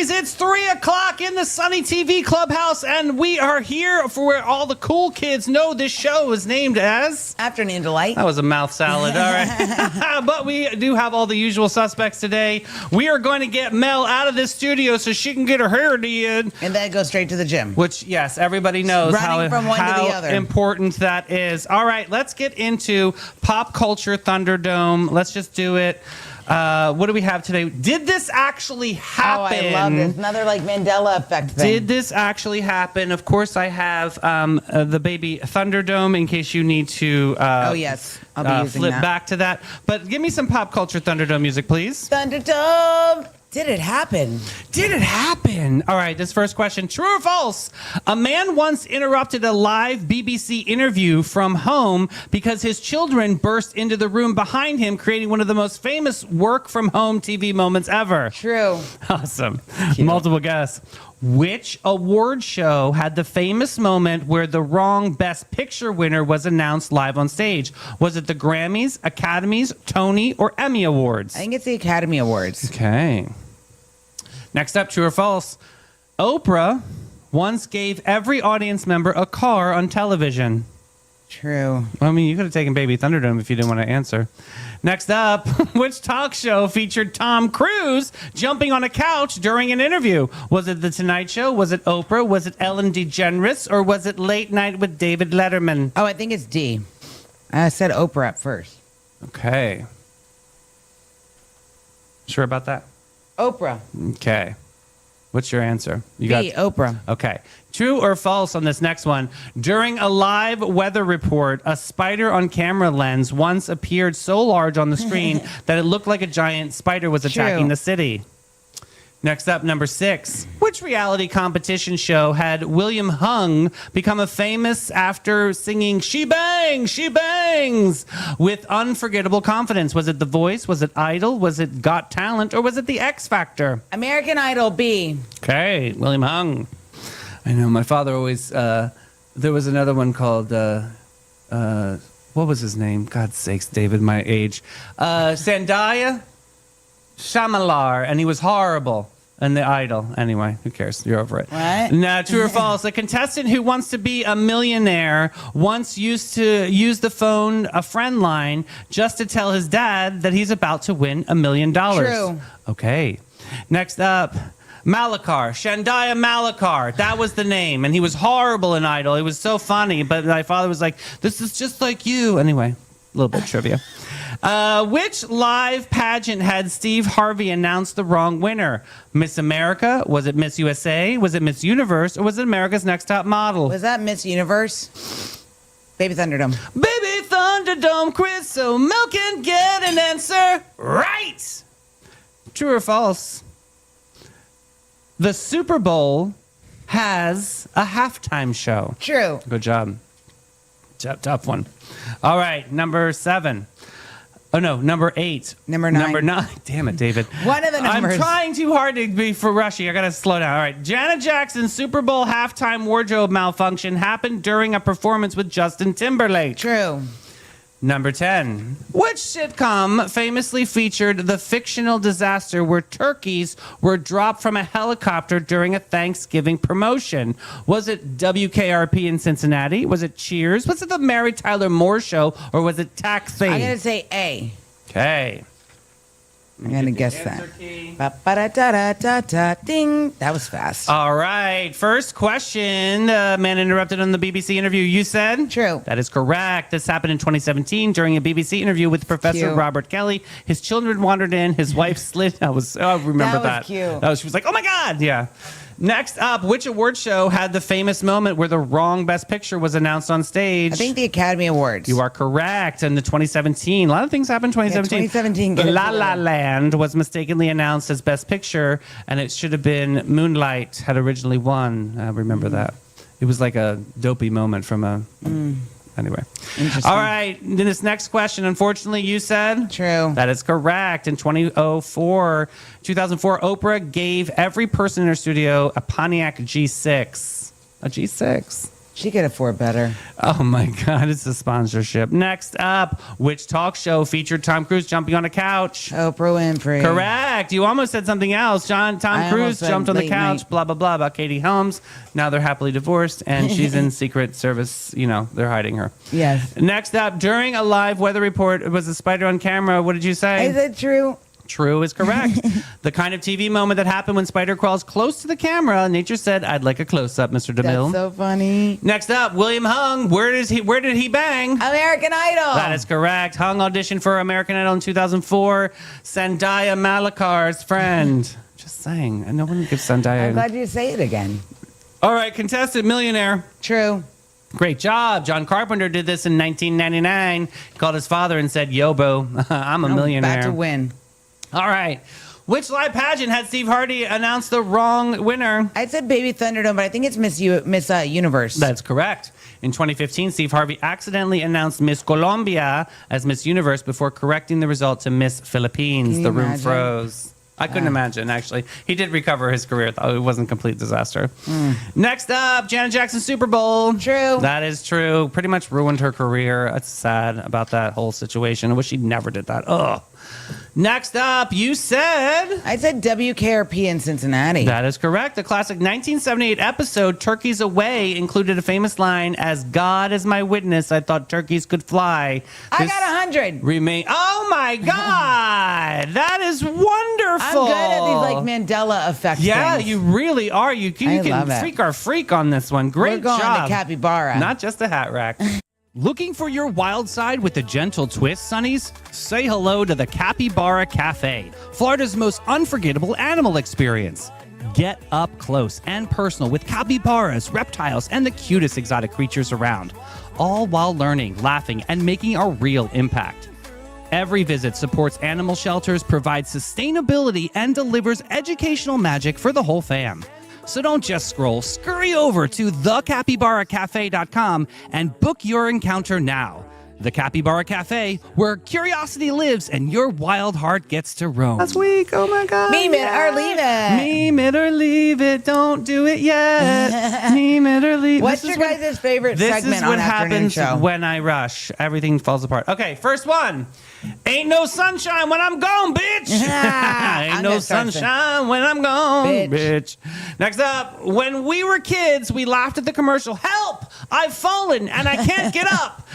ladies, it's 3 o'clock in the Sunny TV Clubhouse, and we are here for where all the cool kids know this show is named as... Afternoon Delight. That was a mouth salad, all right. But we do have all the usual suspects today. We are going to get Mel out of this studio so she can get her hair did. And then go straight to the gym. Which, yes, everybody knows Running from one to the other. Important that is. All right, let's get into Pop Culture Thunderdome. Let's just do it. What do we have today? Did this actually happen? Oh, I love this. Another like Mandela effect thing. Did this actually happen? Of course, I have the baby Thunderdome in case you need to oh, yes. I'll be using flip that. back to that. But give me some Pop Culture Thunderdome music, please. Thunderdome. Did it happen? Did it happen? All right, this first question, true or false? A man once interrupted a live BBC interview from home because his children burst into the room behind him, creating one of the most famous work-from-home TV moments ever. True. Awesome. Multiple guess. Which award show had the famous moment where the wrong Best Picture winner was announced live on stage? Was it the Grammys, Academies, Tony, or Emmy Awards? I think it's the Academy Awards. Okay. Next up, true or false? Oprah once gave every audience member a car on television. True. I mean, you could have taken Baby Thunderdome if you didn't want to answer. Next up, which talk show featured Tom Cruise jumping on a couch during an interview? Was it The Tonight Show? Was it Oprah? Was it Ellen DeGeneres? Or was it Late Night with David Letterman? Oh, I think it's D. I said Oprah at first. Okay. Sure about that? Oprah. Okay. What's your answer? You B, Oprah. Okay. True or false on this next one? During a live weather report, a spider on camera lens once appeared so large on the screen that it looked like a giant spider was attacking the city. Next up, number 6. Which reality competition show had William Hung become a famous after singing She Bangs, She Bangs with unforgettable confidence? Was it The Voice? Was it Idol? Was it Got Talent? Or was it The X Factor? American Idol, B. Okay, William Hung. I know, my father always, there was another one called, what was his name? God's sakes, David, my age. Sandia Shamalar, and he was horrible. And The Idol. Anyway, who cares? You're over it. What? Now, true or false? A contestant who wants to be a millionaire once used to use the phone a friend line just to tell his dad that he's about to win $1 million. True. Okay. Next up, Malakar, Shandia Malakar. That was the name. And he was horrible in Idol. It was so funny. But my father was like, this is just like you. Anyway, a little bit of trivia. Which live pageant had Steve Harvey announced the wrong winner? Miss America? Was it Miss USA? Was it Miss Universe? Or was it America's Next Top Model? Was that Miss Universe? Baby Thunderdome. Baby Thunderdome quiz so Mel can get an answer right. True or false? The Super Bowl has a halftime show. True. Good job. Tough one. All right, number 7. Oh, no, number 8. Number 9. Number 9. Damn it, David. One of the numbers. I'm trying too hard to be for rushy. I got to slow down. All right. Janet Jackson's Super Bowl halftime wardrobe malfunction happened during a performance with Justin Timberlake. True. Number 10. Which sitcom famously featured the fictional disaster where turkeys were dropped from a helicopter during a Thanksgiving promotion? Was it WKRP in Cincinnati? Was it Cheers? Was it the Mary Tyler Moore Show? Or was it Taxi? I'm going to say A. Okay. I'm going to guess that. Ba-ba-da-da-da-da-da. Ding. That was fast. All right. First question. Man interrupted on the BBC interview. You said? True. That is correct. This happened in 2017 during a BBC interview with Professor Cute. Robert Kelly. His children wandered in. His wife slid. I remember that. That was cute. She was like, oh my God. Yeah. Next up, which award show had the famous moment where the wrong Best Picture was announced on stage? I think the Academy Awards. You are correct. In the 2017, a lot of things happened in 2017. Yeah, 2017. La La Land was mistakenly announced as Best Picture, and it should have been Moonlight had originally won. I remember that. It was like a dopey moment from a... Anyway. Interesting. All right. Then this next question, unfortunately, you said? True. That is correct. In 2004, Oprah gave every person in her studio a Pontiac G6. A G6. She could afford better. Oh my God, it's a sponsorship. Next up, which talk show featured Tom Cruise jumping on a couch? Oprah Winfrey. Correct. You almost said something else. Tom I Cruise almost said jumped on the late couch, night. blah, blah, blah, about Katie Holmes. Now they're happily divorced, and she's in Secret Service. You know, they're hiding her. Yes. Next up, during a live weather report, was a spider on camera. What did you say? Is it true? True is correct. The kind of TV moment that happened when Spider crawls close to the camera. Nature said, "I'd like a close-up, Mr. DeMille." That's so funny. Next up, William Hung. Where did he bang? American Idol. That is correct. Hung auditioned for American Idol in 2004. Zendaya Malakar's friend. Just saying. And no one gives Zendaya. I'm glad you say it again. All right, contestant millionaire. True. Great job. John Carpenter did this in 1999. He called his father and said, "Yo, boo, I'm a millionaire." About to win. All right. Which live pageant had Steve Harvey announce the wrong winner? I said Baby Thunderdome, but I think it's Miss Universe. That's correct. In 2015, Steve Harvey accidentally announced Miss Colombia as Miss Universe before correcting the result to Miss Philippines. Can you The room imagine? froze. I couldn't imagine, actually. He did recover his career, though. It wasn't a complete disaster. Next up, Janet Jackson Super Bowl. True. That is true. Pretty much ruined her career. It's sad about that whole situation. I wish she never did that. Ugh. Next up, you said... I said WKRP in Cincinnati. That is correct. The classic 1978 episode, Turkeys Away, included a famous line, "As God is my witness, I thought turkeys could fly." I This got 100. Oh my God. That is wonderful. I'm good at these like Mandela effect Yeah, things. you really are. You I can love it. freak our freak on this one. Great We're going job. to Capybara. Not just a hat rack. Looking for your wild side with a gentle twist, Sonnies? Say hello to the Capybara Cafe, Florida's most unforgettable animal experience. Get up close and personal with capybaras, reptiles, and the cutest exotic creatures around, all while learning, laughing, and making a real impact. Every visit supports animal shelters, provides sustainability, and delivers educational magic for the whole fam. So don't just scroll, scurry over to thecapybaracafe.com and book your encounter now. The Capybara Cafe, where curiosity lives and your wild heart gets to roam. Last week, oh my God. Meme it or leave it. Meme it or leave it, don't do it yet. Meme it or leave it. What's your guys' favorite This segment is on what Afternoon happens Show? when I rush. Everything falls apart. Okay, first one. Ain't no sunshine when I'm gone, bitch. Ain't I'm no gonna start sunshine when I'm gone, Bitch. bitch. Next up, when we were kids, we laughed at the commercial. Help! I've fallen and I can't get up.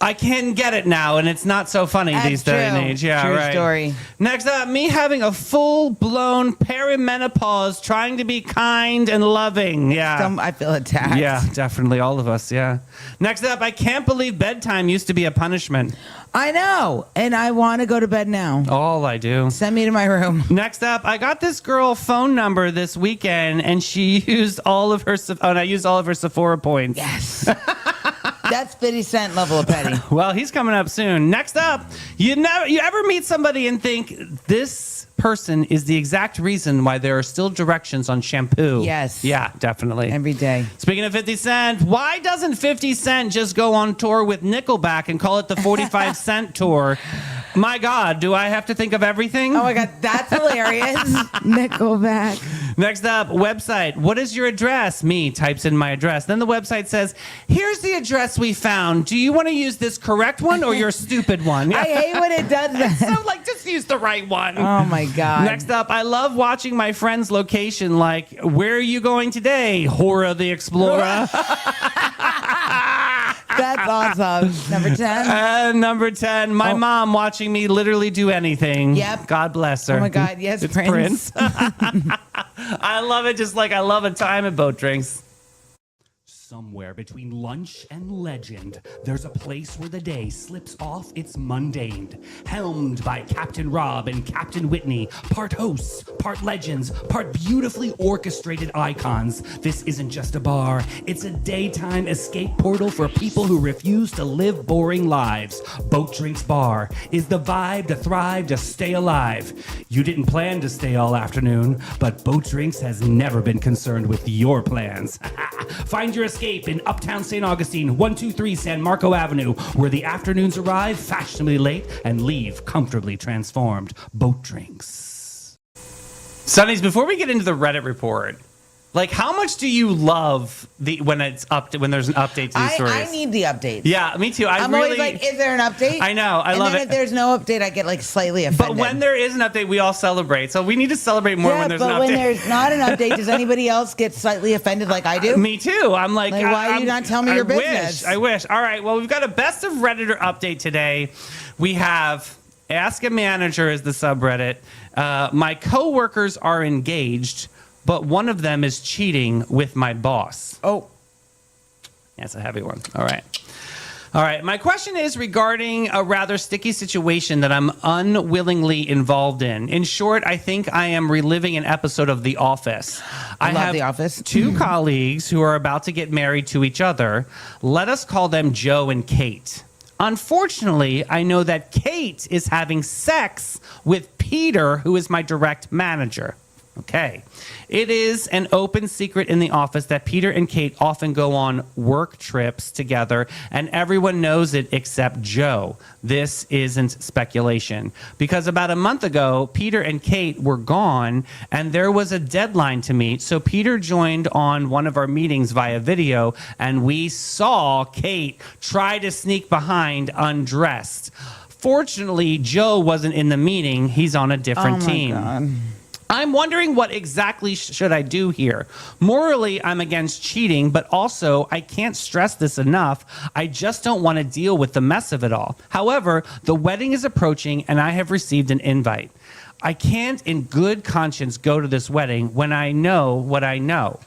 I can get it now, and it's not so funny That's these day and true. age. Yeah, True right. story. Next up, me having a full-blown perimenopause, trying to be kind and loving. Yeah. I feel attacked. Yeah, definitely. All of us, yeah. Next up, I can't believe bedtime used to be a punishment. I know. And I want to go to bed now. All I do. Send me to my room. Next up, I got this girl phone number this weekend, and she used all of her, and I used all of her Sephora points. Yes. That's 50 Cent level of petty. Well, he's coming up soon. Next up, you ever meet somebody and think this person is the exact reason why there are still directions on shampoo? Yes. Yeah, definitely. Every day. Speaking of 50 Cent, why doesn't 50 Cent just go on tour with Nickelback and call it the 45 Cent Tour? My God, do I have to think of everything? Oh my God, that's hilarious. Nickelback. Next up, website. What is your address? Me types in my address. Then the website says, here's the address we found. Do you want to use this correct one or your stupid one? I hate when it does that. So, like, just use the right one. Oh my God. Next up, I love watching my friend's location. Like, where are you going today? Hora the Explorer. That's awesome. Number 10. Number 10, my mom watching me literally do anything. Yep. God bless her. Oh my God, yes, It's Prince. I love it just like I love a time at boat drinks. Somewhere between lunch and legend, there's a place where the day slips off its mundane. Helmed by Captain Rob and Captain Whitney, part hosts, part legends, part beautifully orchestrated icons. This isn't just a bar, it's a daytime escape portal for people who refuse to live boring lives. Boat Drinks Bar is the vibe to thrive, to stay alive. You didn't plan to stay all afternoon, but Boat Drinks has never been concerned with your plans. Find your escape in Uptown St. Augustine, 123 San Marco Avenue, where the afternoons arrive fashionably late and leave comfortably transformed. Boat Drinks. Sonnies, before we get into the Reddit report, Like, how much do you love when there's an update to these stories? I need the updates. Yeah, me too. I'm always like, is there an update? I know. I love And then it. if there's no update, I get like slightly offended. But when there is an update, we all celebrate. So we need to celebrate more when there's an update. but when there's not an update, does anybody else get slightly offended like I do? Me too. I'm like, why are you not telling me your business? I wish. All right. Well, we've got a best of Redditor update today. We have Ask a Manager is the subreddit. My coworkers are engaged, but one of them is cheating with my boss. Oh. That's a heavy one. All right. All right. My question is regarding a rather sticky situation that I'm unwillingly involved in. In short, I think I am reliving an episode of The Office. I love have The Office. two colleagues who are about to get married to each other. Let us call them Joe and Kate. Unfortunately, I know that Kate is having sex with Peter, who is my direct manager. Okay. It is an open secret in the office that Peter and Kate often go on work trips together, and everyone knows it except Joe. This isn't speculation. Because about a month ago, Peter and Kate were gone, and there was a deadline to meet, so Peter joined on one of our meetings via video, and we saw Kate try to sneak behind undressed. Fortunately, Joe wasn't in the meeting. He's on a different team. God. I'm wondering what exactly should I do here. Morally, I'm against cheating, but also I can't stress this enough. I just don't want to deal with the mess of it all. However, the wedding is approaching and I have received an invite. I can't in good conscience go to this wedding when I know what I know.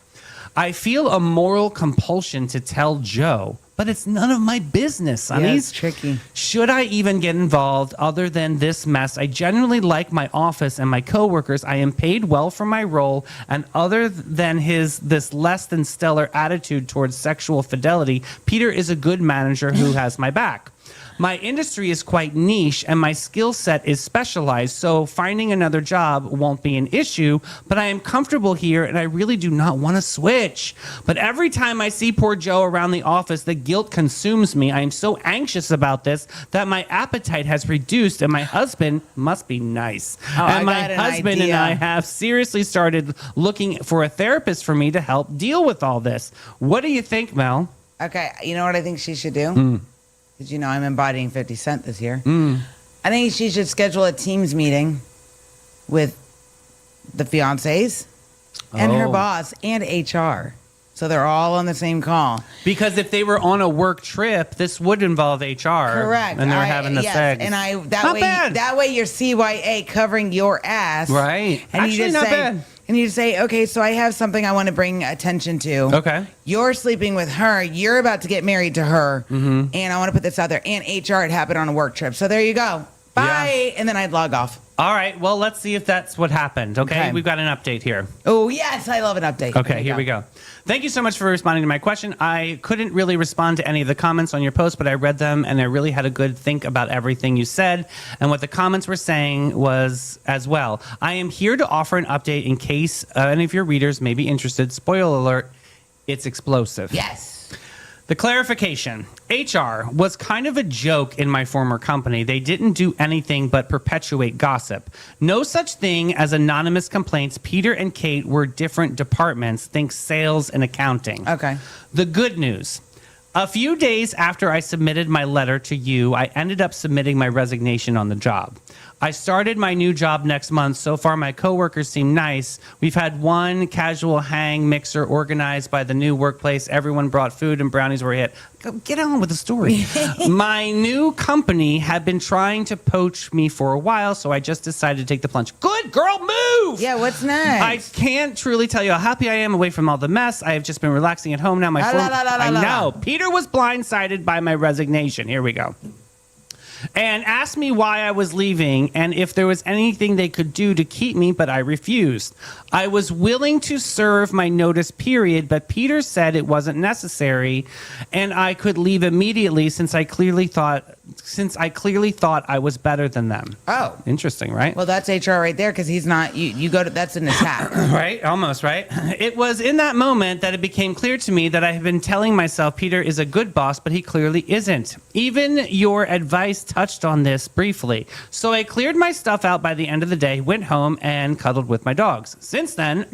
I feel a moral compulsion to tell Joe, but it's none of my business, honey. Yeah, it's tricky. Should I even get involved other than this mess? I genuinely like my office and my coworkers. I am paid well for my role, and other than this less than stellar attitude towards sexual fidelity, Peter is a good manager who has my back. My industry is quite niche and my skill set is specialized, so finding another job won't be an issue, but I am comfortable here and I really do not want to switch. But every time I see poor Joe around the office, the guilt consumes me. I am so anxious about this that my appetite has reduced, and my husband must be nice. And my husband and I have seriously started looking for a therapist for me to help deal with all this. What do you think, Mel? Okay, you know what I think she should do? Because you know I'm embodying 50 Cent this year. I think she should schedule a Teams meeting with the fiancés and her boss and HR. So they're all on the same call. Because if they were on a work trip, this would involve HR. Correct. And they're having the sex. And Not bad. that way you're CYA covering your ass. Right. And Actually, not bad. And you say, okay, so I have something I want to bring attention to. Okay. You're sleeping with her. You're about to get married to her. And I want to put this out there. And HR, it happened on a work trip. So there you go. Bye. Yeah. And then I'd log off. All right. Well, let's see if that's what happened. Okay. We've got an update here. Oh, yes. I love an update. Okay. Here we go. Thank you so much for responding to my question. I couldn't really respond to any of the comments on your post, but I read them and I really had a good think about everything you said. And what the comments were saying was as well. I am here to offer an update in case any of your readers may be interested. Spoiler alert, it's explosive. Yes. The clarification. HR was kind of a joke in my former company. They didn't do anything but perpetuate gossip. No such thing as anonymous complaints. Peter and Kate were different departments. Think sales and accounting. Okay. The good news. A few days after I submitted my letter to you, I ended up submitting my resignation on the job. I started my new job next month. So far, my coworkers seem nice. We've had one casual hang mixer organized by the new workplace. Everyone brought food and brownies were hit. Get on with the story. My new company had been trying to poach me for a while, so I just decided to take the plunge. Good girl, move! Yeah, what's next? I can't truly tell you how happy I am away from all the mess. I have just been relaxing at home now. I know. Peter was blindsided by my resignation. Here we go. And asked me why I was leaving and if there was anything they could do to keep me, but I refused. I was willing to serve my notice period, but Peter said it wasn't necessary and I could leave immediately since I clearly thought I was better than them. Oh. Interesting, right? Well, that's HR right there because he's not, you go to, that's an attack. Right? Almost, right? It was in that moment that it became clear to me that I have been telling myself Peter is a good boss, but he clearly isn't. Even your advice touched on this briefly. So I cleared my stuff out by the end of the day, went home, and cuddled with my dogs. Since then,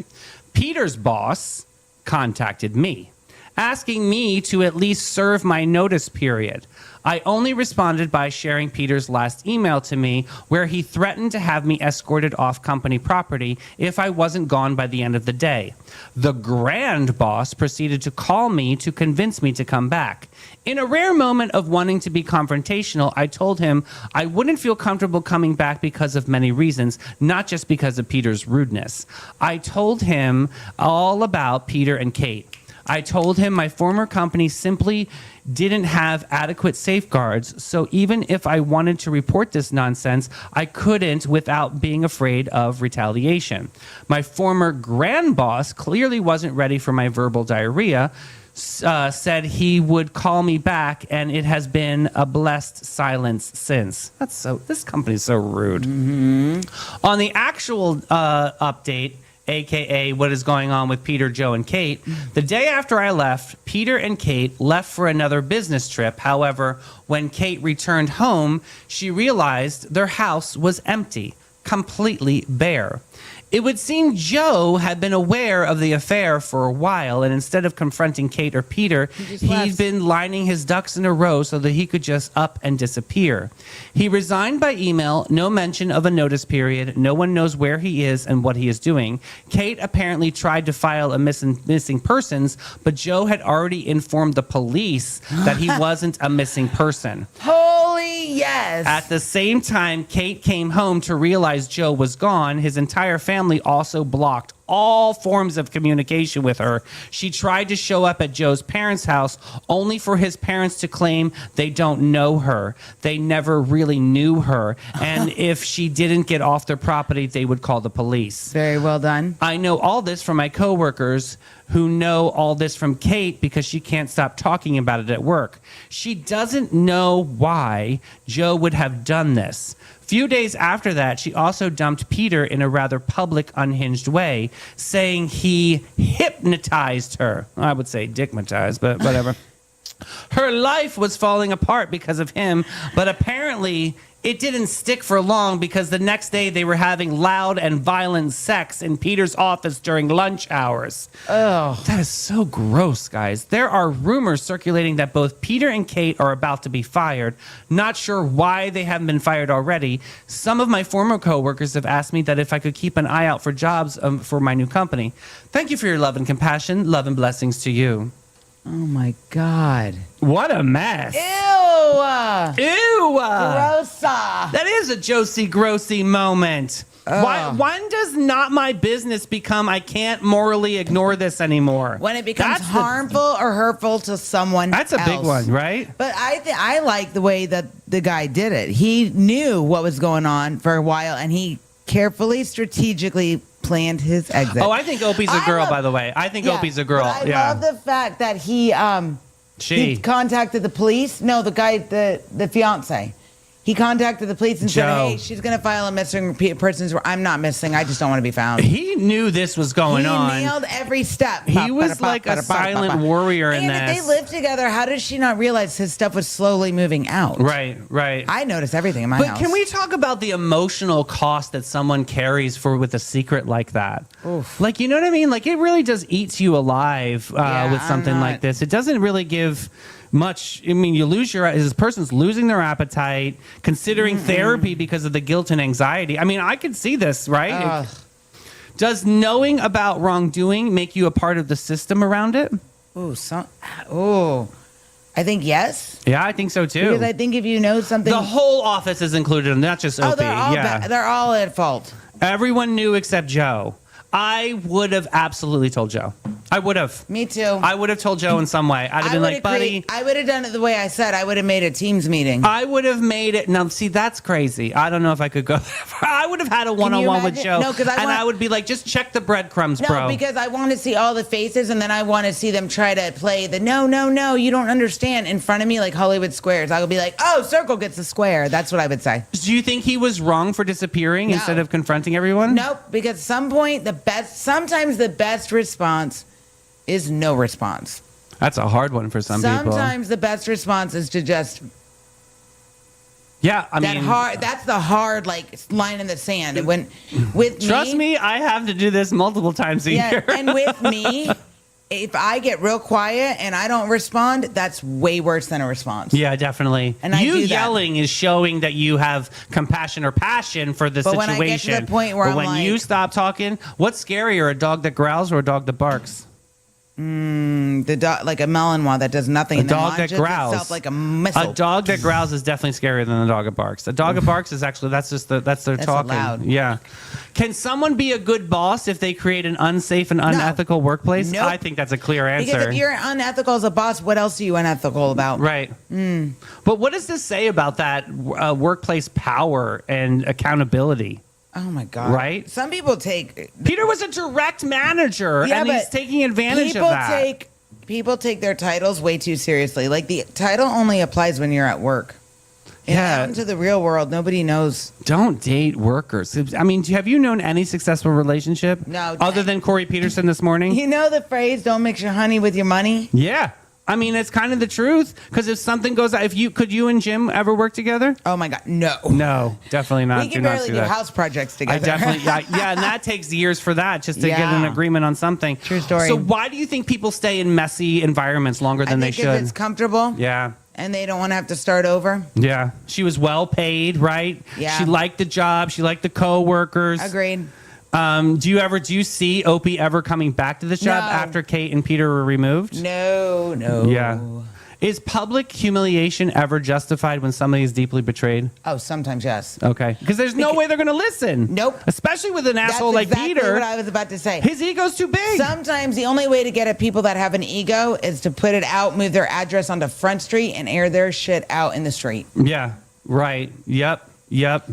Peter's boss contacted me, asking me to at least serve my notice period. I only responded by sharing Peter's last email to me, where he threatened to have me escorted off company property if I wasn't gone by the end of the day. The grand boss proceeded to call me to convince me to come back. In a rare moment of wanting to be confrontational, I told him I wouldn't feel comfortable coming back because of many reasons, not just because of Peter's rudeness. I told him all about Peter and Kate. I told him my former company simply didn't have adequate safeguards, so even if I wanted to report this nonsense, I couldn't without being afraid of retaliation. My former grand boss clearly wasn't ready for my verbal diarrhea, said he would call me back, and it has been a blessed silence since. This company's so rude. Mm-hmm. On the actual update, AKA what is going on with Peter, Joe, and Kate. The day after I left, Peter and Kate left for another business trip. However, when Kate returned home, she realized their house was empty, completely bare. It would seem Joe had been aware of the affair for a while, and instead of confronting Kate or Peter, he'd been lining his ducks in a row so that he could just up and disappear. He resigned by email, no mention of a notice period. No one knows where he is and what he is doing. Kate apparently tried to file a missing persons, but Joe had already informed the police that he wasn't a missing person. Holy yes. At the same time, Kate came home to realize Joe was gone. His entire family also blocked all forms of communication with her. She tried to show up at Joe's parents' house only for his parents to claim they don't know her. They never really knew her. And if she didn't get off their property, they would call the police. Very well done. I know all this from my coworkers who know all this from Kate because she can't stop talking about it at work. She doesn't know why Joe would have done this. Few days after that, she also dumped Peter in a rather public, unhinged way, saying he hypnotized her. I would say dickmatized, but whatever. Her life was falling apart because of him, but apparently it didn't stick for long because the next day they were having loud and violent sex in Peter's office during lunch hours. Oh, That is so gross, guys. There are rumors circulating that both Peter and Kate are about to be fired. Not sure why they haven't been fired already. Some of my former coworkers have asked me that if I could keep an eye out for jobs for my new company. Thank you for your love and compassion. Love and blessings to you. oh my God. What a mess. Ew. Ew. Grossa. That is a Josie Grossy moment. When does not my business become I can't morally ignore this anymore? When it becomes That's harmful or hurtful to someone That's a big else. one, right? But I like the way that the guy did it. He knew what was going on for a while, and he carefully, strategically planned his exit. Oh, I think Opie's a girl, by the way. I think Opie's a girl. But I love the fact that he contacted the police. No, the guy, the fiance. He contacted the police and said, "Hey, she's going to file a missing persons. I'm not missing. I just don't want to be found." He knew this was going on. He nailed every step. He was like a silent warrior in and this. if they lived together, how did she not realize his stuff was slowly moving out? Right. I noticed everything in my But house. can we talk about the emotional cost that someone carries with a secret like that? Oof. Like, you know what I mean? Like, it really just eats you alive Yeah, with something like this. It doesn't really give much. I mean, this person's losing their appetite, considering therapy because of the guilt and anxiety. I mean, I could see this, right? Ugh. Does knowing about wrongdoing make you a part of the system around it? I think yes. Yeah, I think so too. Because I think if you know something, The whole office is included, not just Opie. they're all at fault. Everyone knew except Joe. I would have absolutely told Joe. I would have. Me too. I would have told Joe in some way. I'd have been like, buddy. I would have done it the way I said. I would have made a Teams meeting. I would have made it. Now, see, that's crazy. I don't know if I could go that far. I would have had a one-on-one with imagine? Joe. No, 'cause I would be like, just check the breadcrumbs, No, bro. because I want to see all the faces, and then I want to see them try to play the no, you don't understand in front of me like Hollywood Squares. I would be like, oh, circle gets a square. That's what I would say. Do you think he was wrong for disappearing instead of confronting everyone? Nope, because at some point, sometimes the best response is no response. That's a hard one for some people. Sometimes the best response is to just Yeah, I That mean, hard. That's the hard like line in the sand. And when with trust me, I have to do this multiple times a yeah, year. and with me, if I get real quiet and I don't respond, that's way worse than a response. Yeah, definitely. And I you do that. yelling is showing that you have compassion or passion for the But situation. when I get to the point where but I'm when like- you stop talking, what's scarier, a dog that growls or a dog that barks? The dog, like a Malinois that does nothing. A and then dog that launches growls. itself like a missile. A dog that growls is definitely scarier than a dog that barks. A dog that barks is actually that's their That's talking. loud. Yeah. Can someone be a good boss if they create an unsafe and unethical workplace? Nope. I think that's a clear answer. Because if you're unethical as a boss, what else are you unethical about? Right. But what does this say about that workplace power and accountability? Oh my God. Right? Some people take Peter was a direct manager, Yeah, and he's but taking advantage of that. People take their titles way too seriously. Like the title only applies when you're at work. Yeah. Out into the real world, nobody knows. Don't date workers. I mean, have you known any successful relationship? No. Other than Corey Peterson this morning? You know the phrase "Don't mix your honey with your money." Yeah. I mean, it's kind of the truth. Because if something goes out, could you and Jim ever work together? Oh my God, no. No, definitely not. We can Do not barely do do that. house projects I together. definitely, yeah, and that takes years for that just to get Yeah. an agreement on something. True story. So why do you think people stay in messy environments longer than they I think 'cause should? it's comfortable. Yeah. And they don't want to have to start over. Yeah. She was well paid, right? Yeah. She liked the job. She liked the coworkers. Agreed. Do you see Opie ever coming back to this job No. after Kate and Peter were removed? No. Yeah. Is public humiliation ever justified when somebody is deeply betrayed? Oh, sometimes yes. Okay. Because there's no way they're going to listen. Nope. Especially with an asshole That's like exactly Peter. what I was about to say. His ego's too big. Sometimes the only way to get at people that have an ego is to put it out, move their address onto Front Street, and air their shit out in the street. Yeah. Right. Yep.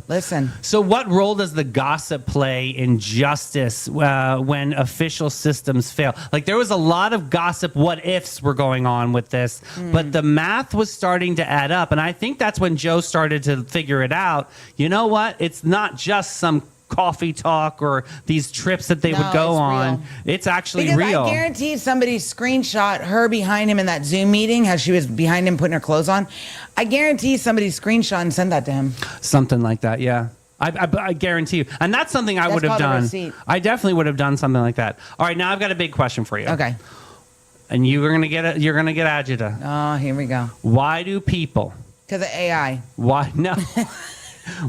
Listen, So, what role does the gossip play in justice when official systems fail? Like, there was a lot of gossip what ifs were going on with this, but the math was starting to add up. And I think that's when Joe started to figure it out. You know what? It's not just some coffee talk or these trips that they No, would go it's on. real. It's actually because real. I guarantee somebody screenshot her behind him in that Zoom meeting, how she was behind him putting her clothes on. I guarantee somebody screenshot and sent that to him. Something like that, yeah. I guarantee you. And that's something I That's would have called a done. receipt. I definitely would have done something like that. All right, now I've got a big question for you. Okay. And you're gonna get agita. Oh, here we go. Why do people? Because of AI. Why no?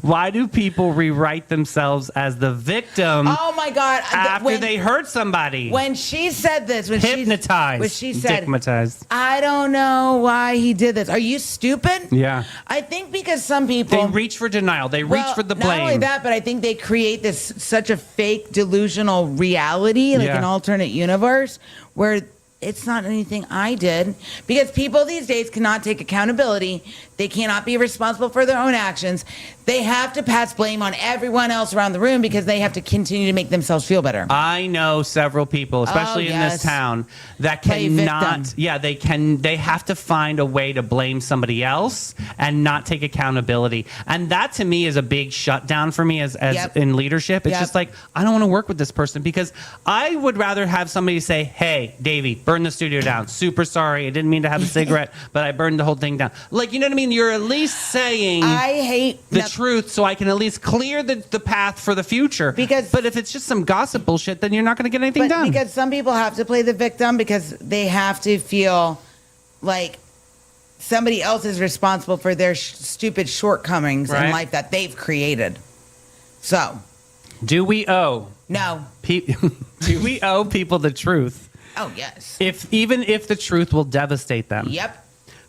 Why do people rewrite themselves as the victim Oh my God! after they hurt somebody? When she said this, Hypnotized. when she said, Stigmatized. "I don't know why he did this." Are you stupid? Yeah. I think because some people They reach for denial. They reach Well, for the Not only blame. that, but I think they create this such a fake delusional reality, like Yeah. an alternate universe, where it's not anything I did. Because people these days cannot take accountability. They cannot be responsible for their own actions. They have to pass blame on everyone else around the room because they have to continue to make themselves feel better. I know several people, especially in this yes. town, that Play cannot. victim. Yeah, they have to find a way to blame somebody else and not take accountability. And that to me is a big shutdown for me as Yep. in leadership. It's Yep. just like I don't want to work with this person because I would rather have somebody say, "Hey, Davey, burn the studio down. Super sorry. I didn't mean to have a cigarette, but I burned the whole thing down." Like, you know what I mean? You're at least saying I hate the truth so I can at least clear the path for the future. But if it's just some gossip bullshit, then you're not going to get anything But done. because some people have to play the victim because they have to feel like somebody else is responsible for their stupid shortcomings Right. in life that they've created. So, Do we owe no. do we owe people the truth? Oh, yes. Even if the truth will devastate them? Yep.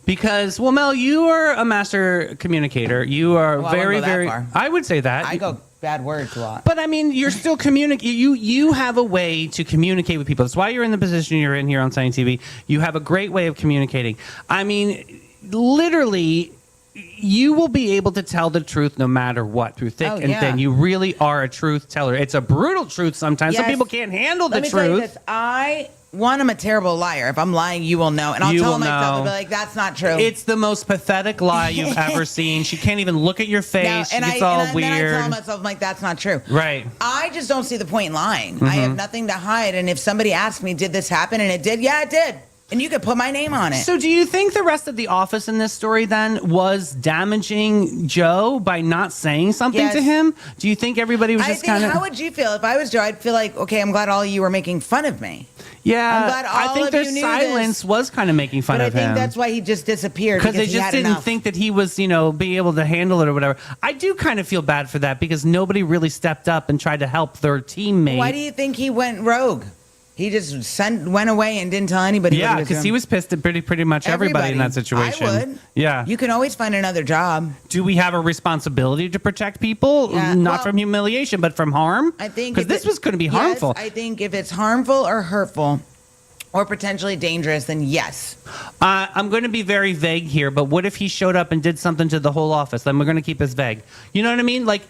Because, well, Mel, you are a master communicator. You are Well, I wouldn't very, go that very. far. I would say that. I go bad words a lot. But I mean, you're still communicating. You have a way to communicate with people. That's why you're in the position you're in here on Sunny TV. You have a great way of communicating. I mean, literally, you will be able to tell the truth no matter what, through thick and yeah. thin. You really are a truth teller. It's a brutal truth sometimes. Some Yes. people can't handle the Let me tell you truth. this. I'm a terrible liar. If I'm lying, you will know. And I'll You tell will myself, know. I'll be like, that's not true. It's the most pathetic lie you've ever seen. She can't even look at your face. She gets all Then I weird. tell myself, I'm like, that's not true. Right. I just don't see the point in lying. I have nothing to hide. And if somebody asks me, did this happen? And it did, yeah, it did. And you could put my name on it. So do you think the rest of the office in this story then was damaging Joe by not saying something Yes. to him? Do you think everybody was I just think, kind of... how would you feel if I was Joe? I'd feel like, okay, I'm glad all of you were making fun of me. Yeah, I'm glad I all think of their you knew silence this. was kind of making fun But I of think him. that's why he just disappeared. Because they he just had didn't enough. think that he was, be able to handle it or whatever. I do kind of feel bad for that because nobody really stepped up and tried to help their teammate. Why do you think he went rogue? He just went away and didn't tell anybody. Yeah, because because he was pissed at pretty much everybody in that situation. I would. Yeah. You can always find another job. Do we have a responsibility to protect people? Yeah, Not well, from humiliation, but from harm? I think because if this it- was going to be harmful. Yes, I think if it's harmful or hurtful or potentially dangerous, then yes. I'm going to be very vague here, but what if he showed up and did something to the whole office? Then we're going to keep this vague. You know what I mean? Like,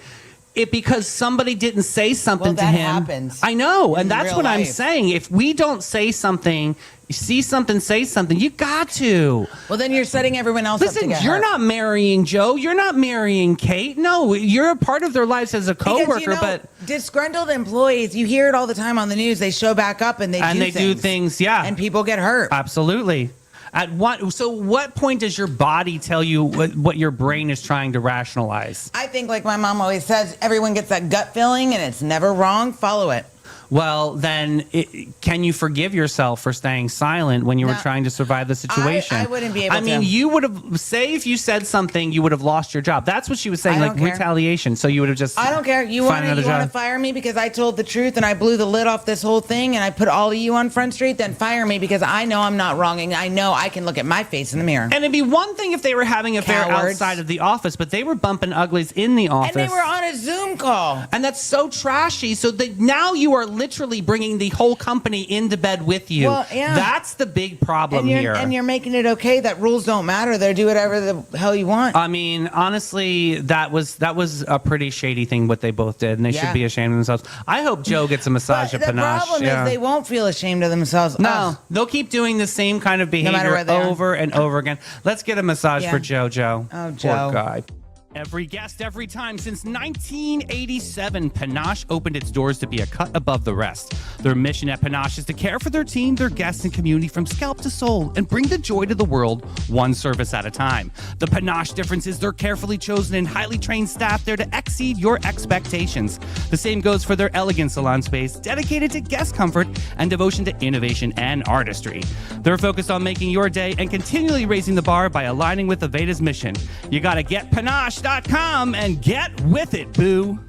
it because somebody didn't say something Well, to that him. happens I know, in and that's real what I'm life. saying. If we don't say something, you see something, say something. You got to. Well, then you're setting everyone else up to Listen, get you're hurt. not marrying Joe. You're not marrying Kate. No, you're a part of their lives as a coworker. Because, but disgruntled employees, you hear it all the time on the news. They show back up and they do things. Yeah, and people get hurt. absolutely. So what point does your body tell you what your brain is trying to rationalize? I think, like my mom always says, everyone gets that gut feeling, and it's never wrong. Follow it. Well, then, can you forgive yourself for staying silent when you were No. trying to survive the situation? I wouldn't be able I mean, to. you would have, say if you said something, you would have lost your job. That's what she was saying, I like don't care. retaliation. So you would have just I don't care. You find want another to job. fire me because I told the truth and I blew the lid off this whole thing and I put all of you on Front Street? Then fire me because I know I'm not wrong and I know I can look at my face in the mirror. And it'd be one thing if they were having an affair Cowards. outside of the office, but they were bumping uglies in the office. And they were on a Zoom call. And that's so trashy. So that now you are literally bringing the whole company into bed with you. Well, yeah. That's the big problem here. And you're making it okay that rules don't matter. They do whatever the hell you want. I mean, honestly, that was a pretty shady thing what they both did, and they should Yeah. be ashamed of themselves. I hope Joe gets a massage But at the Panache. problem Yeah. is they won't feel ashamed of themselves. No, Ugh. they'll keep doing the same kind of matter behavior where they are. over and over again. Let's get a massage Yeah. for Joe. Oh, Poor Joe. guy. Every guest, every time. Since 1987, Panache opened its doors to be a cut above the rest. Their mission at Panache is to care for their team, their guests, and community from scalp to soul and bring the joy to the world one service at a time. The Panache difference is their carefully chosen and highly trained staff there to exceed your expectations. The same goes for their elegant salon space, dedicated to guest comfort and devotion to innovation and artistry. They're focused on making your day and continually raising the bar by aligning with Aveda's mission. You gotta get Panache.com and get with it, boo.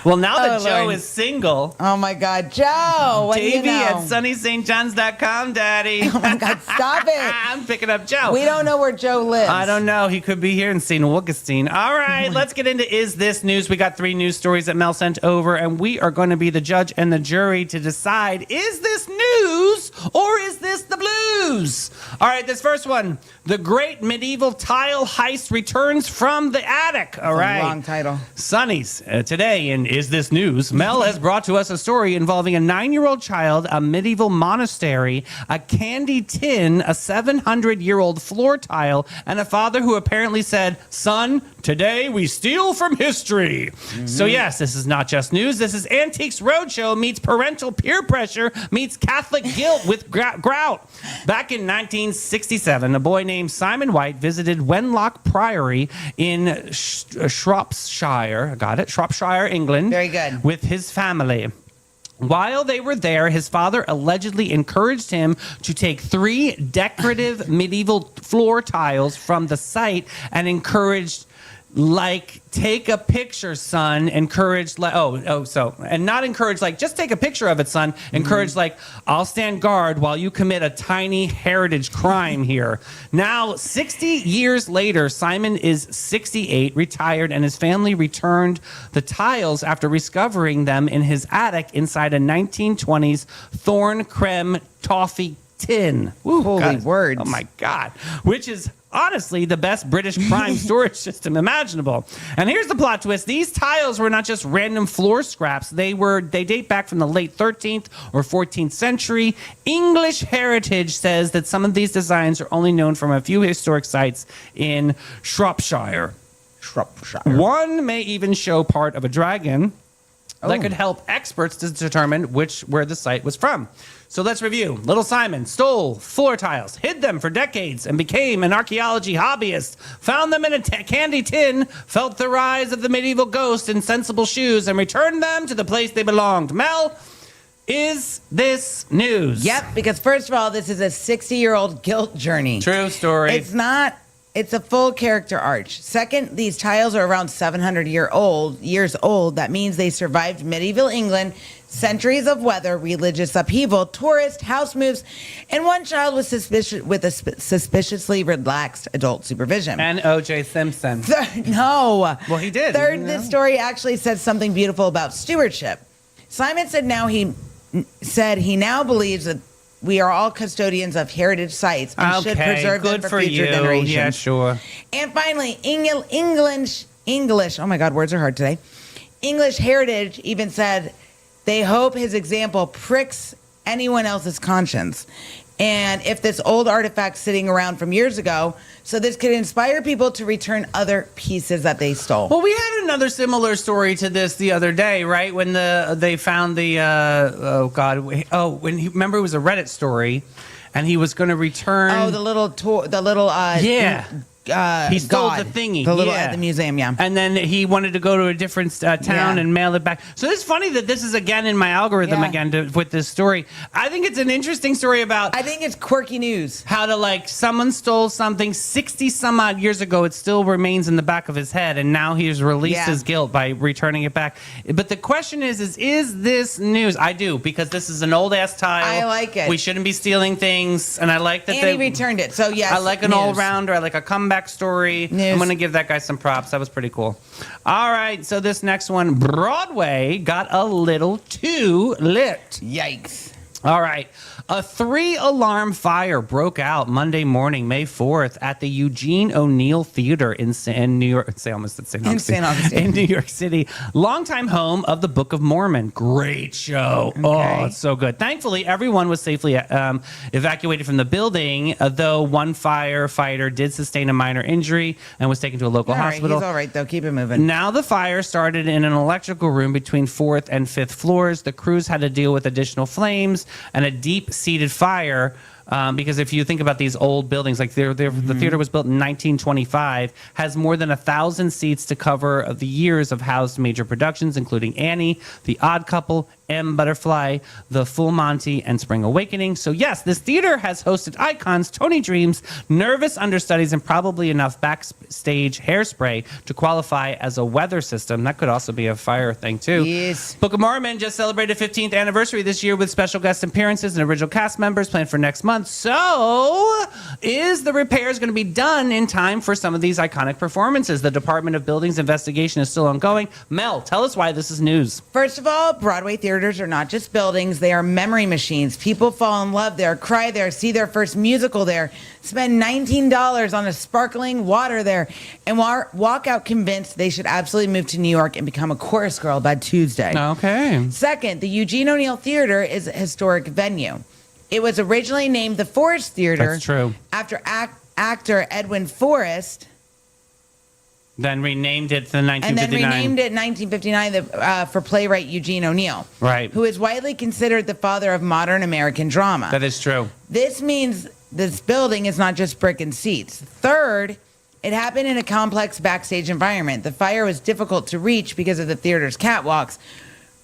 Well, now that Oh, Joe Lord. is single, Oh my God, Joe! What do you Davey at know? sunnystjohns.com, Daddy. Oh my God, stop it! I'm picking up Joe. We don't know where Joe lives. I don't know. He could be here in St. Augustine. All right, let's get into Is This News? We got 3 news stories that Mel sent over, and we are going to be the judge and the jury to decide, is this news or is this the blues? All right, this first one. The Great Medieval Tile Heist returns from the attic. All right. Wrong title. Sonny's today in Is This News? Mel has brought to us a story involving a 9-year-old child, a medieval monastery, a candy tin, a 700-year-old floor tile, and a father who apparently said, "Son, today we steal from history." So yes, this is not just news. This is Antiques Roadshow meets parental peer pressure meets Catholic guilt with grout. Back in 1967, a boy named Simon White visited Wenlock Priory in Shropshire. Got it? Shropshire, England. Very good. With his family. While they were there, his father allegedly encouraged him to take 3 decorative medieval floor tiles from the site and encouraged, like, take a picture, son. Encouraged, like, and not encourage, like, just take a picture of it, son. Encourage, like, I'll stand guard while you commit a tiny heritage crime here. Now, 60 years later, Simon is 68, retired, and his family returned the tiles after discovering them in his attic inside a 1920s Thorn Creme toffee tin. Ooh, Holy God. words. Oh, my God. Which is honestly the best British prime storage system imaginable. And here's the plot twist. These tiles were not just random floor scraps. They date back from the late 13th or 14th century. English Heritage says that some of these designs are only known from a few historic sites in Shropshire. Shropshire. One may even show part of a dragon. that could help experts to determine where the site was from. So let's review. Little Simon stole floor tiles, hid them for decades, and became an archaeology hobbyist. Found them in a candy tin, felt the rise of the medieval ghost in sensible shoes, and returned them to the place they belonged. Mel, is this news? Yep, because first of all, this is a 60-year-old guilt journey. True story. It's not. It's a full character arch. Second, these tiles are around 700 years old. That means they survived medieval England, centuries of weather, religious upheaval, tourist house moves, and one child was suspiciously relaxed adult supervision. And O.J. Simpson. No. Well, he did. Third, this story actually says something beautiful about stewardship. Simon said he now believes that we are all custodians of heritage sites and should preserve them for future generations. Yeah, sure. And finally, English. Oh my God, words are hard today. English Heritage even said they hope his example pricks anyone else's conscience. And if this old artifact sitting around from years ago, so this could inspire people to return other pieces that they stole. Well, we had another similar story to this the other day, right? When they found the remember it was a Reddit story, and he was going to return. Oh, the little he stole God, the thingy, the little at the museum, yeah. And then he wanted to go to a different town and mail it back. So it's funny that this is again in my algorithm with this story. I think it's an interesting story about. I think it's quirky news. How to someone stole something 60 some odd years ago. It still remains in the back of his head, and now he's released his guilt by returning it back. But the question is this news? I do, because this is an old ass tile. I like it. We shouldn't be stealing things, and I like that he returned it. So yes, I like an all rounder. I like a comeback story. News. I'm going to give that guy some props. That was pretty cool. All right, so this next one, Broadway got a little too lit. Yikes. All right. A 3-alarm fire broke out Monday morning, May 4th, at the Eugene O'Neill Theater in New York City. Longtime home of the Book of Mormon. Great show. Okay. Oh, it's so good. Thankfully, everyone was safely evacuated from the building, though one firefighter did sustain a minor injury and was taken to a local hospital. He's all right, though. Keep it moving. Now the fire started in an electrical room between 4th and 5th floors. The crews had to deal with additional flames and a deep-seated fire, because if you think about these old buildings, like the theater was built in 1925, has more than 1,000 seats to cover the years of housed major productions, including Annie, The Odd Couple, M. Butterfly, The Full Monty, and Spring Awakening. So yes, this theater has hosted icons, Tony Dreams, nervous understudies, and probably enough backstage hairspray to qualify as a weather system. That could also be a fire thing too. Yes. Book of Mormon just celebrated 15th anniversary this year with special guest appearances and original cast members planned for next month. So is the repairs going to be done in time for some of these iconic performances? The Department of Buildings investigation is still ongoing. Mel, tell us why this is news. First of all, Broadway theaters are not just buildings, they are memory machines. People fall in love there, cry there, see their first musical there, spend $19 on a sparkling water there, and walk out convinced they should absolutely move to New York and become a chorus girl by Tuesday. Okay. Second, the Eugene O'Neill Theater is a historic venue. It was originally named the Forrest Theater. That's true. After actor Edwin Forrest. Then renamed it to 1959. And then renamed it in 1959 for playwright Eugene O'Neill. Right. Who is widely considered the father of modern American drama. That is true. This means this building is not just brick and seats. Third, it happened in a complex backstage environment. The fire was difficult to reach because of the theater's catwalks,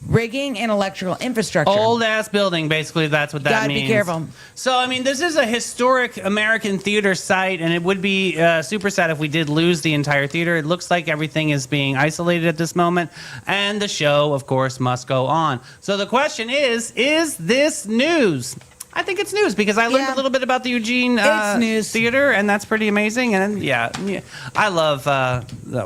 rigging, and electrical infrastructure. Old ass building, basically. That's what that means. Gotta be careful. So, I mean, this is a historic American theater site, and it would be super sad if we did lose the entire theater. It looks like everything is being isolated at this moment, and the show, of course, must go on. So the question is this news? I think it's news because I learned a little bit about the Eugene Theater, and that's pretty amazing. And yeah, I love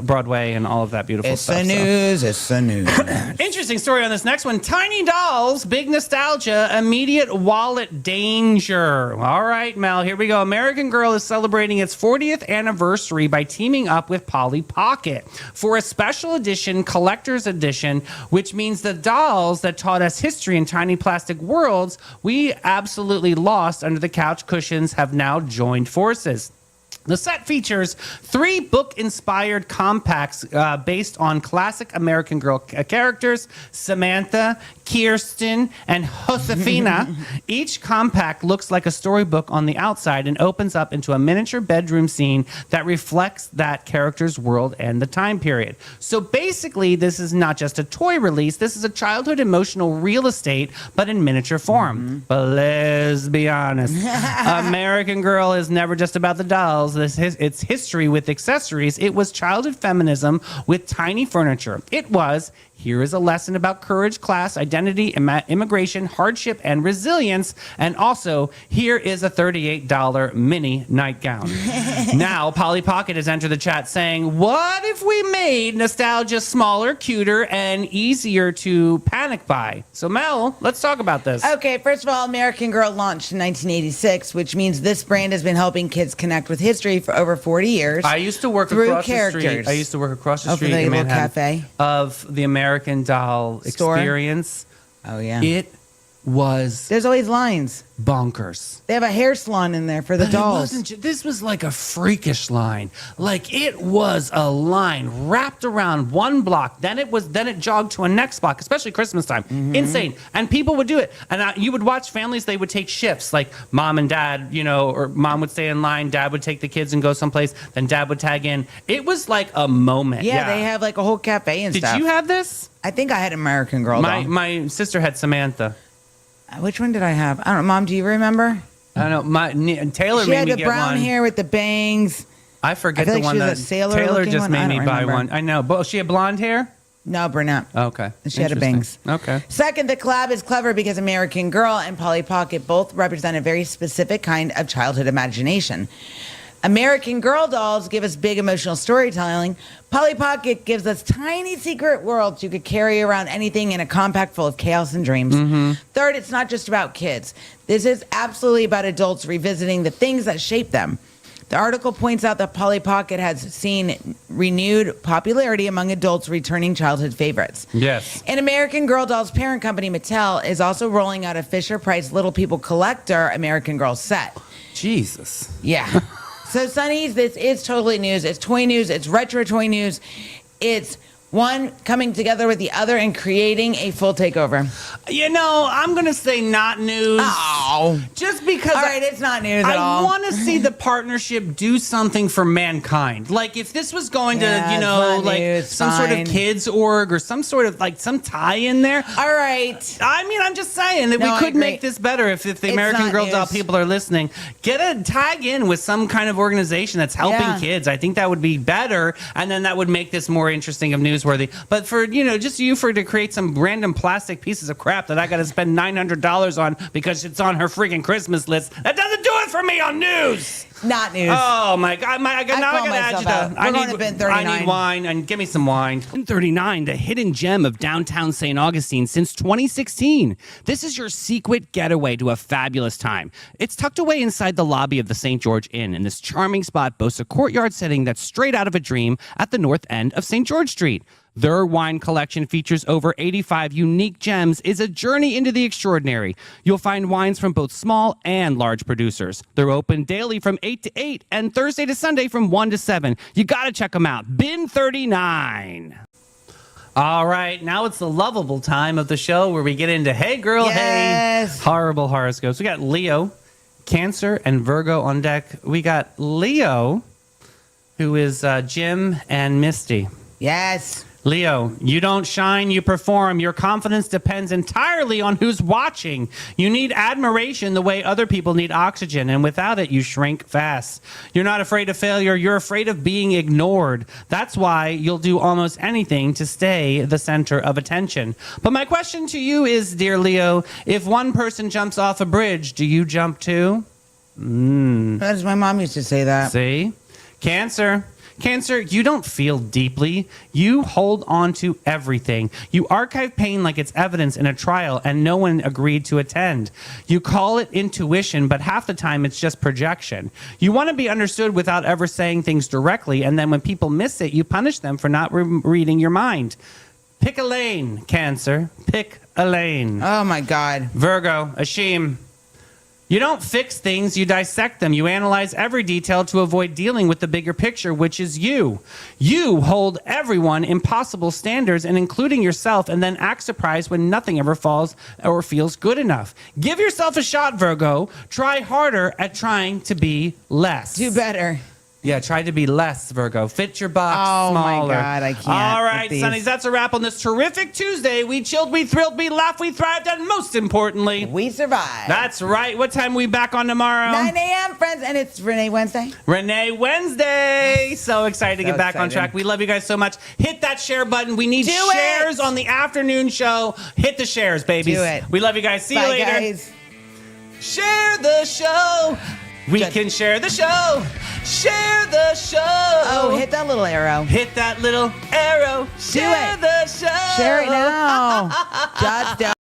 Broadway and all of that beautiful stuff. It's the news. Interesting story on this next one. Tiny dolls, big nostalgia, immediate wallet danger. All right, Mel, here we go. American Girl is celebrating its 40th anniversary by teaming up with Polly Pocket for a special edition, collector's edition, which means the dolls that taught us history in tiny plastic worlds we absolutely lost under the couch cushions have now joined forces. The set features 3 book-inspired compacts based on classic American Girl characters, Samantha, Kirsten, and Josefina. Each compact looks like a storybook on the outside and opens up into a miniature bedroom scene that reflects that character's world and the time period. So basically, this is not just a toy release. This is a childhood emotional real estate, but in miniature form. But let's be honest. American Girl is never just about the dolls. It's history with accessories. It was childhood feminism with tiny furniture. It was, here is a lesson about courage, class, identity, immigration, hardship, and resilience. And also, here is a $38 mini nightgown. Now, Polly Pocket has entered the chat saying, what if we made nostalgia smaller, cuter, and easier to panic buy? So, Mel, let's talk about this. Okay, first of all, American Girl launched in 1986, which means this brand has been helping kids connect with history for over 40 years. I used to work through across characters. the street. I used to work across the Oh, street from the in little Manhattan cafe? of the American Doll Store? experience. Oh, yeah. It was There's always lines. bonkers. They have a hair salon in there for the But dolls. It wasn't this was like a freakish line. Like it was a line wrapped around one block. Then it jogged to a next block, especially Christmas time. Insane. And people would do it. And you would watch families, they would take shifts, like mom and dad, or mom would stay in line, dad would take the kids and go someplace, then dad would tag in. It was like a moment. Yeah, they have like a whole cafe and Did stuff. you have this? I think I had American Girl doll. My sister had Samantha. Which one did I have? I don't know. Mom, do you remember? I don't know. Taylor She made had me the get brown one. hair with the bangs. I forget I feel the like one she was that a sailor Taylor looking just one. I made me don't buy remember. one. I know, but she had blonde hair. No, brunette. Okay, She had a Interesting. bangs. Okay. Second, the collab is clever because American Girl and Polly Pocket both represent a very specific kind of childhood imagination. American Girl dolls give us big emotional storytelling. Polly Pocket gives us tiny secret worlds you could carry around anything in a compact full of chaos and dreams. Third, it's not just about kids. This is absolutely about adults revisiting the things that shape them. The article points out that Polly Pocket has seen renewed popularity among adults returning childhood favorites. Yes. And American Girl Doll's parent company, Mattel, is also rolling out a Fisher-Price Little People Collector American Girl set. Jesus. Yeah. So, Sonnies, this is totally news. It's toy news. It's retro toy news. It's one coming together with the other and creating a full takeover. I'm going to say not news. Oh. Just because. All right, it's not news at all. I want to see the partnership do something for mankind. Like, if this was going Yeah, to, it's not like news, some sort fine. of kids org or some sort of, like, some tie in there. All right. I mean, I'm just saying that No, we I could agree. make this better if the It's American not Girl Doll news. people are listening. Get a tag in with some kind of organization that's helping Yeah. kids. I think that would be better, and then that would make this more interesting and newsworthy. But for just to create some random plastic pieces of crap that I got to spend $900 on because it's on her freaking Christmas list, that doesn't do it for me on news. Not news. Oh my God! Now I call got myself out. agita. We're going to bin 39. I need wine and give me some wine. Bin 39, the hidden gem of downtown St. Augustine since 2016. This is your secret getaway to a fabulous time. It's tucked away inside the lobby of the St. George Inn, and this charming spot boasts a courtyard setting that's straight out of a dream at the north end of St. George Street. Their wine collection features over 85 unique gems, is a journey into the extraordinary. You'll find wines from both small and large producers. They're open daily from 8 to 8 and Thursday to Sunday from 1 to 7. You got to check them out. Bin 39. All right, now it's the lovable time of the show where we get into Hey Girl, Yes. Hey horrible horoscopes. We got Leo, Cancer, and Virgo on deck. We got Leo, who is Jim and Misty. Yes. Leo, you don't shine, you perform. Your confidence depends entirely on who's watching. You need admiration the way other people need oxygen, and without it, you shrink fast. You're not afraid of failure, you're afraid of being ignored. That's why you'll do almost anything to stay the center of attention. But my question to you is, dear Leo, if one person jumps off a bridge, do you jump too? As my mom used to say that. See? Cancer, you don't feel deeply. You hold on to everything. You archive pain like it's evidence in a trial and no one agreed to attend. You call it intuition, but half the time it's just projection. You want to be understood without ever saying things directly, and then when people miss it, you punish them for not reading your mind. Pick a lane, Cancer. Pick a lane. Oh, my God. Virgo, Ashim. You don't fix things, you dissect them. You analyze every detail to avoid dealing with the bigger picture, which is you. You hold everyone impossible standards, and including yourself, and then act surprised when nothing ever falls or feels good enough. Give yourself a shot, Virgo. Try harder at trying to be less. Do better. Yeah, try to be less, Virgo. Fit your box Oh, my smaller. God, I can't All with right, these. Sonnies, that's a wrap on this terrific Tuesday. We chilled, we thrilled, we laughed, we thrived, and most importantly, We survived. that's right. What time we back on tomorrow? 9 a.m., friends, and it's Renee Wednesday. Renee Wednesday. So excited to So get back on excited. track. We love you guys so much. Hit that share button. We need Do shares it. on the afternoon show. Hit the shares, babies. Do it. We love you guys. See you Bye, later. guys. Share the show. We Just- can share the show. Share the show. Oh, hit that little arrow. Hit that little arrow. Share it. the show. Share it now. Dot, dot.